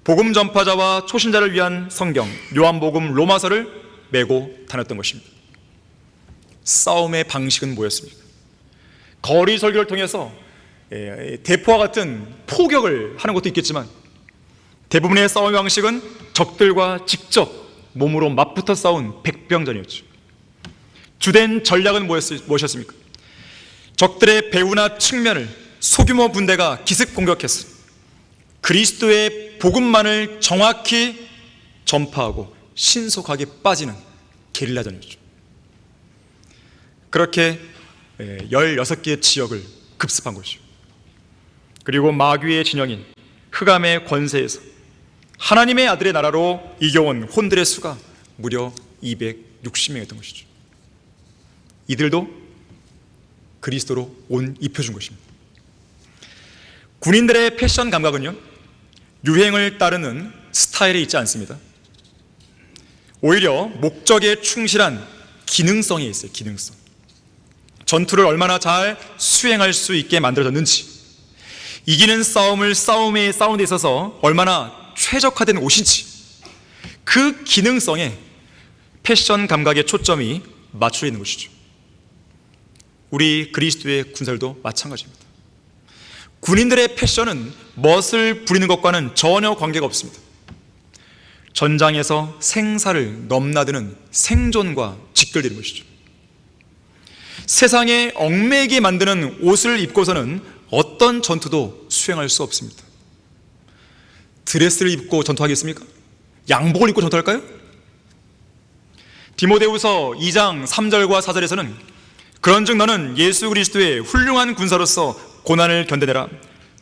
복음 전파자와 초신자를 위한 성경 요한복음 로마서를 메고 다녔던 것입니다. 싸움의 방식은 뭐였습니까? 거리 설교를 통해서 대포와 같은 포격을 하는 것도 있겠지만 대부분의 싸움의 방식은 적들과 직접 몸으로 맞붙어 싸운 백병전이었죠. 주된 전략은 무엇이었습니까? 적들의 배후나 측면을 소규모 군대가 기습 공격해서 그리스도의 복음만을 정확히 전파하고 신속하게 빠지는 게릴라전이었죠. 그렇게 16개의 지역을 급습한 것이죠. 그리고 마귀의 진영인 흑암의 권세에서 하나님의 아들의 나라로 이겨온 혼들의 수가 무려 260명이었던 것이죠. 이들도 그리스도로 옷 입혀준 것입니다. 군인들의 패션 감각은요, 유행을 따르는 스타일에 있지 않습니다. 오히려 목적에 충실한 기능성에 있어요. 기능성. 전투를 얼마나 잘 수행할 수 있게 만들어졌는지, 이기는 싸움을 싸우는 데 있어서 얼마나 최적화된 옷인지, 그 기능성에 패션 감각의 초점이 맞춰 있는 것이죠. 우리 그리스도의 군사들도 마찬가지입니다. 군인들의 패션은 멋을 부리는 것과는 전혀 관계가 없습니다. 전장에서 생사를 넘나드는 생존과 직결되는 것이죠. 세상에 얽매이게 만드는 옷을 입고서는 어떤 전투도 수행할 수 없습니다. 드레스를 입고 전투하겠습니까? 양복을 입고 전투할까요? 디모데후서 2장 3절과 4절에서는 그런즉 너는 예수 그리스도의 훌륭한 군사로서 고난을 견뎌내라.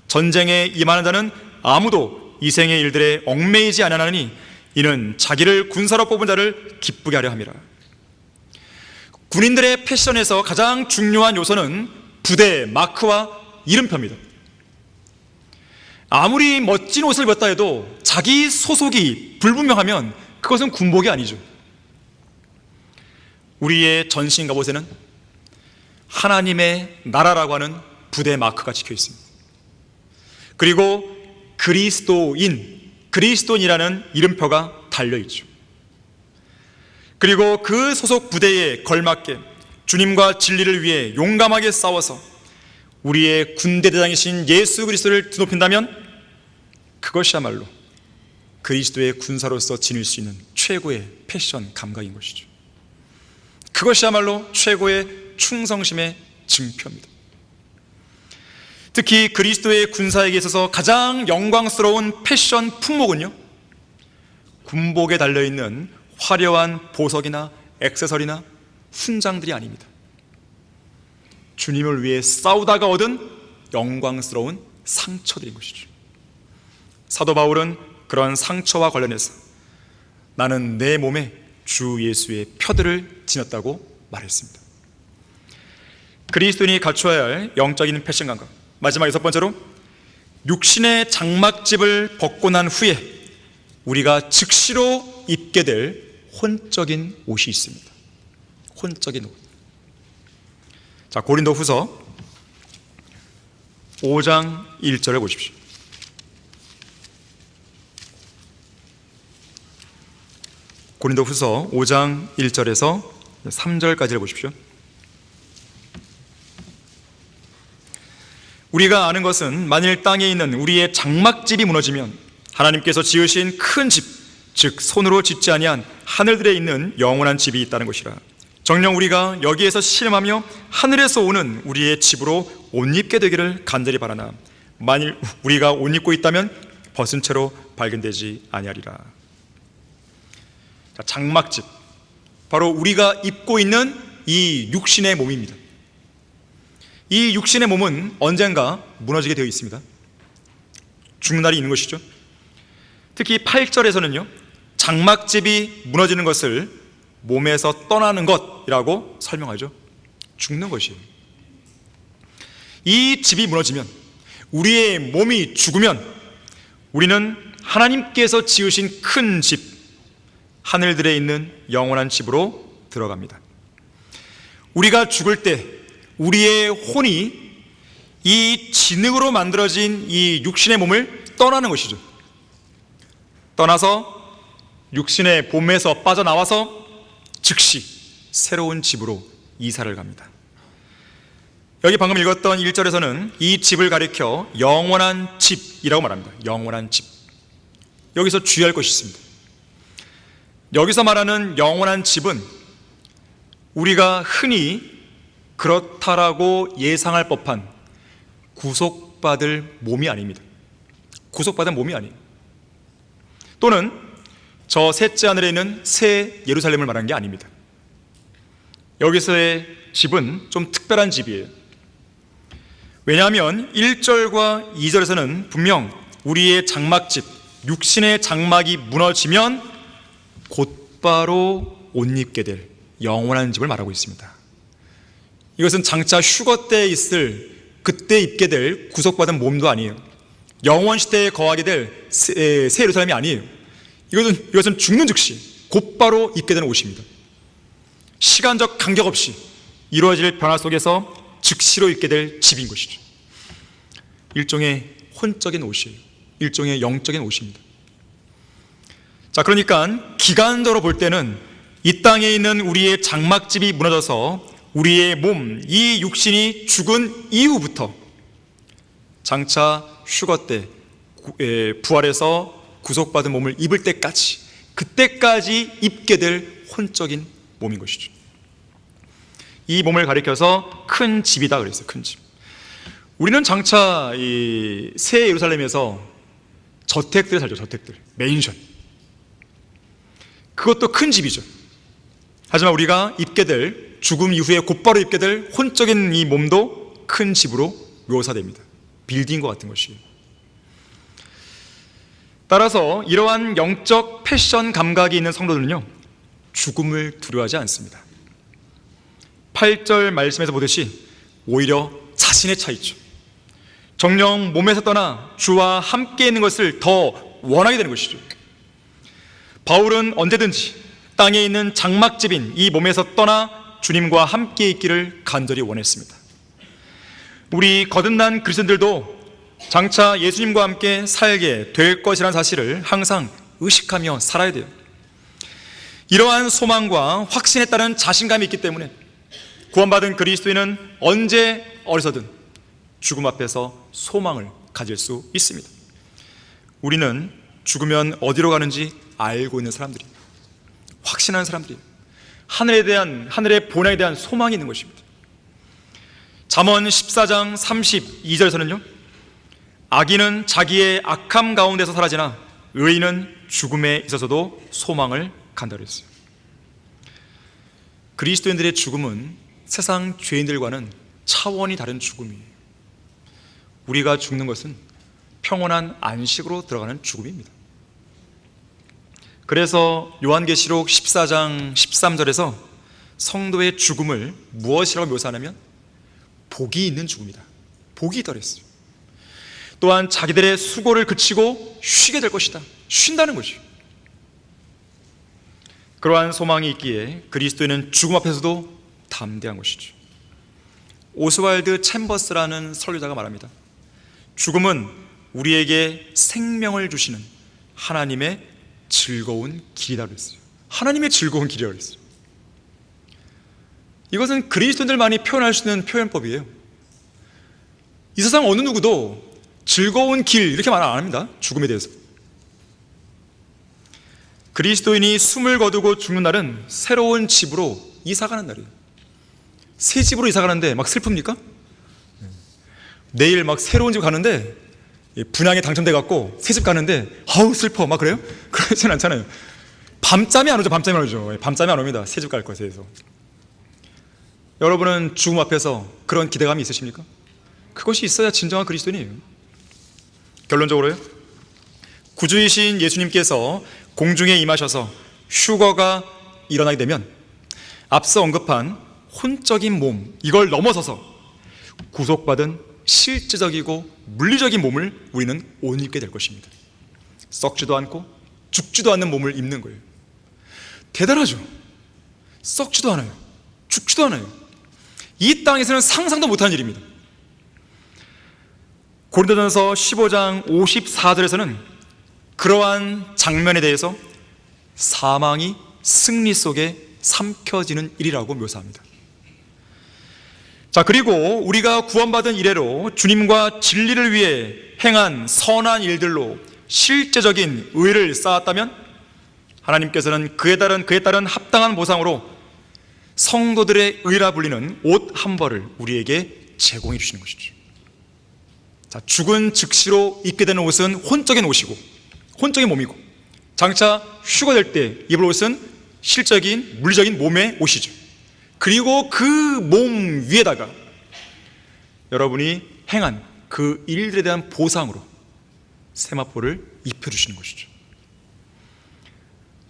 전쟁에 임하는 자는 아무도 이 생의 일들에 얽매이지 아니하나니 이는 자기를 군사로 뽑은 자를 기쁘게 하려 함이라. 군인들의 패션에서 가장 중요한 요소는 부대, 마크와 이름표입니다. 아무리 멋진 옷을 입었다 해도 자기 소속이 불분명하면 그것은 군복이 아니죠. 우리의 전신 갑옷에는 하나님의 나라라고 하는 부대 마크가 찍혀 있습니다. 그리고 그리스도인이라는 이름표가 달려있죠. 그리고 그 소속 부대에 걸맞게 주님과 진리를 위해 용감하게 싸워서 우리의 군대 대장이신 예수 그리스도를 드높인다면 그것이야말로 그리스도의 군사로서 지닐 수 있는 최고의 패션 감각인 것이죠. 그것이야말로 최고의 충성심의 증표입니다. 특히 그리스도의 군사에게 있어서 가장 영광스러운 패션 품목은요, 군복에 달려있는 화려한 보석이나 액세서리나 훈장들이 아닙니다. 주님을 위해 싸우다가 얻은 영광스러운 상처들인 것이죠. 사도 바울은 그런 상처와 관련해서 나는 내 몸에 주 예수의 표들을 지녔다고 말했습니다. 그리스도인이 갖추어야 할 영적인 패션 감각, 마지막 6번째로 육신의 장막집을 벗고 난 후에 우리가 즉시로 입게 될 혼적인 옷이 있습니다. 혼적인 옷. 자, 고린도후서 5장 1절을 보십시오. 고린도후서 5장 1절에서 3절까지를 보십시오. 우리가 아는 것은 만일 땅에 있는 우리의 장막집이 무너지면 하나님께서 지으신 큰 집, 즉 손으로 짓지 아니한 하늘들에 있는 영원한 집이 있다는 것이라. 정녕 우리가 여기에서 신음하며 하늘에서 오는 우리의 집으로 옷 입게 되기를 간절히 바라나 만일 우리가 옷 입고 있다면 벗은 채로 발견되지 아니하리라. 자, 장막집, 바로 우리가 입고 있는 이 육신의 몸입니다. 이 육신의 몸은 언젠가 무너지게 되어 있습니다. 죽는 날이 있는 것이죠. 특히 8절에서는요, 장막집이 무너지는 것을 몸에서 떠나는 것이라고 설명하죠. 죽는 것이에요. 이 집이 무너지면, 우리의 몸이 죽으면 우리는 하나님께서 지으신 큰 집, 하늘들에 있는 영원한 집으로 들어갑니다. 우리가 죽을 때 우리의 혼이 이 진흙으로 만들어진 이 육신의 몸을 떠나는 것이죠. 떠나서 육신의 몸에서 빠져나와서 즉시 새로운 집으로 이사를 갑니다. 여기 방금 읽었던 1절에서는 이 집을 가리켜 영원한 집이라고 말합니다. 영원한 집. 여기서 주의할 것이 있습니다. 여기서 말하는 영원한 집은 우리가 흔히 그렇다라고 예상할 법한 구속받을 몸이 아닙니다. 구속받은 몸이 아니에요. 또는 저 셋째 하늘에 있는 새 예루살렘을 말하는 게 아닙니다. 여기서의 집은 좀 특별한 집이에요. 왜냐하면 1절과 2절에서는 분명 우리의 장막집, 육신의 장막이 무너지면 곧바로 옷 입게 될 영원한 집을 말하고 있습니다. 이것은 장차 휴거 때 있을, 그때 입게 될 구속받은 몸도 아니에요. 영원 시대에 거하게 될 새 예루살렘이 아니에요. 이것은 죽는 즉시 곧바로 입게 되는 옷입니다. 시간적 간격 없이 이루어질 변화 속에서 즉시로 입게 될 집인 것이죠. 일종의 혼적인 옷이에요. 일종의 영적인 옷입니다. 자, 그러니까 기간적으로 볼 때는 이 땅에 있는 우리의 장막집이 무너져서 우리의 몸, 이 육신이 죽은 이후부터 장차 휴거 때 부활해서 구속받은 몸을 입을 때까지, 그때까지 입게 될 혼적인 몸인 것이죠. 이 몸을 가리켜서 큰 집이다 그랬어요. 큰 집. 우리는 장차 이 새 예루살렘에서 저택들을 살죠. 저택들, 맨션. 그것도 큰 집이죠. 하지만 우리가 입게 될, 죽음 이후에 곧바로 입게 될 혼적인 이 몸도 큰 집으로 묘사됩니다. 빌딩과 같은 것이에요. 따라서 이러한 영적 패션 감각이 있는 성도들은요, 죽음을 두려워하지 않습니다. 8절 말씀에서 보듯이 오히려 자신의 차이죠. 정녕 몸에서 떠나 주와 함께 있는 것을 더 원하게 되는 것이죠. 바울은 언제든지 땅에 있는 장막집인 이 몸에서 떠나 주님과 함께 있기를 간절히 원했습니다. 우리 거듭난 그리스도인들도 장차 예수님과 함께 살게 될 것이라는 사실을 항상 의식하며 살아야 돼요. 이러한 소망과 확신에 따른 자신감이 있기 때문에 구원받은 그리스도인은 언제 어디서든 죽음 앞에서 소망을 가질 수 있습니다. 우리는 죽으면 어디로 가는지 알고 있는 사람들입니다. 확신하는 사람들입니다. 하늘의 본향에 대한 소망이 있는 것입니다. 잠언 14장 32절에서는요, 악인은 자기의 악함 가운데서 사라지나 의인은 죽음에 있어서도 소망을 간다 그랬어요. 그리스도인들의 죽음은 세상 죄인들과는 차원이 다른 죽음이에요. 우리가 죽는 것은 평온한 안식으로 들어가는 죽음입니다. 그래서 요한계시록 14장 13절에서 성도의 죽음을 무엇이라고 묘사하냐면 복이 있는 죽음이다. 복이 있다 그랬어요. 또한 자기들의 수고를 그치고 쉬게 될 것이다. 쉰다는 거죠. 그러한 소망이 있기에 그리스도인은 죽음 앞에서도 담대한 것이죠. 오스왈드 챔버스라는 설교자가 말합니다. 죽음은 우리에게 생명을 주시는 하나님의 즐거운 길이라고 했어요. 하나님의 즐거운 길이라고 했어요. 이것은 그리스도인들만이 표현할 수 있는 표현법이에요. 이 세상 어느 누구도 즐거운 길 이렇게 말 안 합니다. 죽음에 대해서. 그리스도인이 숨을 거두고 죽는 날은 새로운 집으로 이사가는 날이에요. 새 집으로 이사가는데 막 슬픕니까? 내일 막 새로운 집 가는데 분양에 당첨돼 갖고 새 집 가는데 아우 슬퍼 막 그래요? 그러진 않잖아요. 밤잠이 안 오죠. 밤잠이 안 오죠. 밤잠이 안 옵니다. 새 집 갈 것에 대해서. 여러분은 죽음 앞에서 그런 기대감이 있으십니까? 그것이 있어야 진정한 그리스도인이에요. 결론적으로요, 구주이신 예수님께서 공중에 임하셔서 휴거가 일어나게 되면 앞서 언급한 혼적인 몸, 이걸 넘어서서 구속받은 실제적이고 물리적인 몸을 우리는 옷 입게 될 것입니다. 썩지도 않고 죽지도 않는 몸을 입는 거예요. 대단하죠? 썩지도 않아요. 죽지도 않아요. 이 땅에서는 상상도 못하는 일입니다. 고린도전서 15장 54절에서는 그러한 장면에 대해서 사망이 승리 속에 삼켜지는 일이라고 묘사합니다. 자, 그리고 우리가 구원받은 이래로 주님과 진리를 위해 행한 선한 일들로 실제적인 의를 쌓았다면 하나님께서는 그에 따른 합당한 보상으로 성도들의 의라 불리는 옷 한 벌을 우리에게 제공해 주시는 것이죠. 자, 죽은 즉시로 입게 되는 옷은 혼적인 옷이고 혼적인 몸이고, 장차 휴거될 때 입을 옷은 실적인 물리적인 몸의 옷이죠. 그리고 그 몸 위에다가 여러분이 행한 그 일들에 대한 보상으로 세마포를 입혀주시는 것이죠.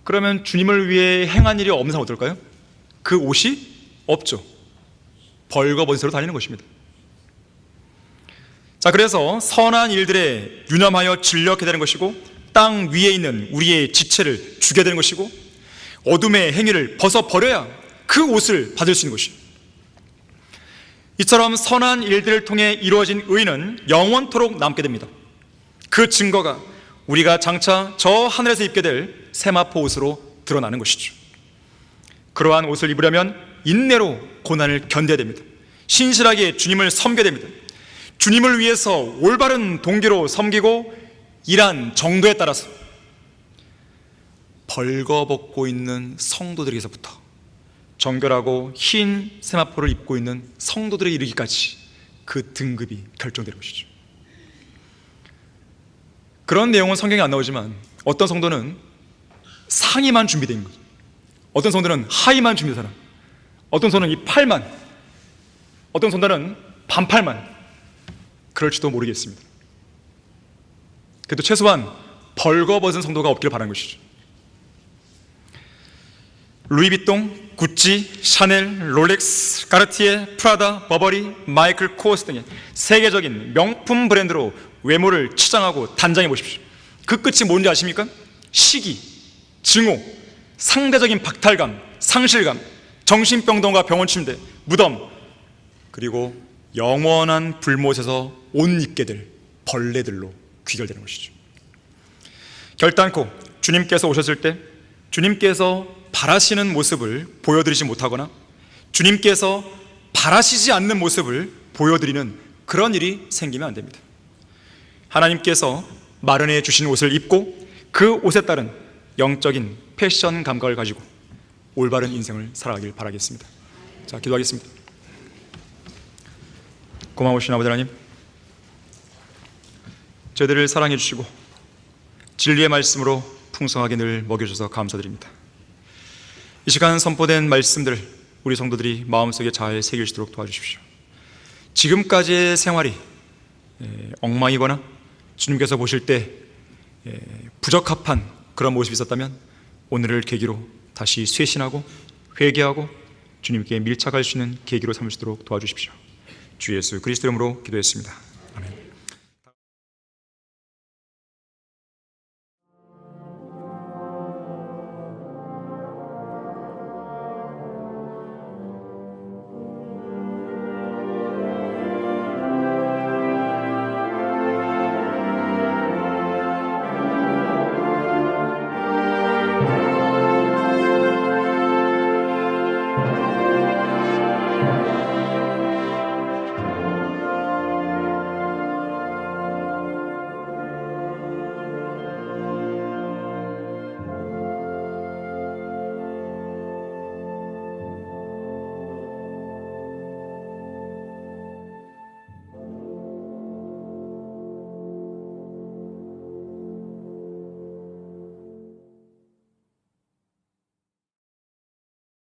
그러면 주님을 위해 행한 일이 없는 사람 어떨까요? 그 옷이 없죠. 벌거벗은 채로 다니는 것입니다. 자, 그래서 선한 일들에 유념하여 진력해야 되는 것이고, 땅 위에 있는 우리의 지체를 죽여야 되는 것이고, 어둠의 행위를 벗어버려야 그 옷을 받을 수 있는 것이에요. 이처럼 선한 일들을 통해 이루어진 의는 영원토록 남게 됩니다. 그 증거가 우리가 장차 저 하늘에서 입게 될 세마포 옷으로 드러나는 것이죠. 그러한 옷을 입으려면 인내로 고난을 견뎌야 됩니다. 신실하게 주님을 섬겨야 됩니다. 주님을 위해서 올바른 동기로 섬기고 일한 정도에 따라서 벌거벗고 있는 성도들에게서부터 정결하고 흰 세마포를 입고 있는 성도들에 이르기까지 그 등급이 결정되는 것이죠. 그런 내용은 성경에 안 나오지만 어떤 성도는 상의만 준비되어 있는 거죠. 어떤 성도는 하의만 준비된 사람, 어떤 성도는 이 팔만, 어떤 성도는 반팔만, 그럴지도 모르겠습니다. 그래도 최소한 벌거벗은 성도가 없기를 바라는 것이죠. 루이비통 구찌, 샤넬, 롤렉스, 까르티에, 프라다, 버버리, 마이클 코어스 등의 세계적인 명품 브랜드로 외모를 치장하고 단장해 보십시오. 그 끝이 뭔지 아십니까? 시기, 증오, 상대적인 박탈감, 상실감, 정신병동과 병원 침대, 무덤, 그리고 영원한 불못에서 옷 입게 될 벌레들로 귀결되는 것이죠. 결단코 주님께서 오셨을 때 주님께서 바라시는 모습을 보여드리지 못하거나 주님께서 바라시지 않는 모습을 보여드리는 그런 일이 생기면 안 됩니다. 하나님께서 마련해 주신 옷을 입고 그 옷에 따른 영적인 패션 감각을 가지고 올바른 인생을 살아가길 바라겠습니다. 자, 기도하겠습니다. 고마우신 아버지 하나님, 저희들을 사랑해 주시고 진리의 말씀으로 풍성하게 늘 먹여주셔서 감사드립니다. 이 시간 선포된 말씀들 우리 성도들이 마음속에 잘 새길 수 있도록 도와주십시오. 지금까지의 생활이 엉망이거나 주님께서 보실 때 부적합한 그런 모습이 있었다면 오늘을 계기로 다시 쇄신하고 회개하고 주님께 밀착할 수 있는 계기로 삼을 수 있도록 도와주십시오. 주 예수 그리스도 이름으로 기도했습니다.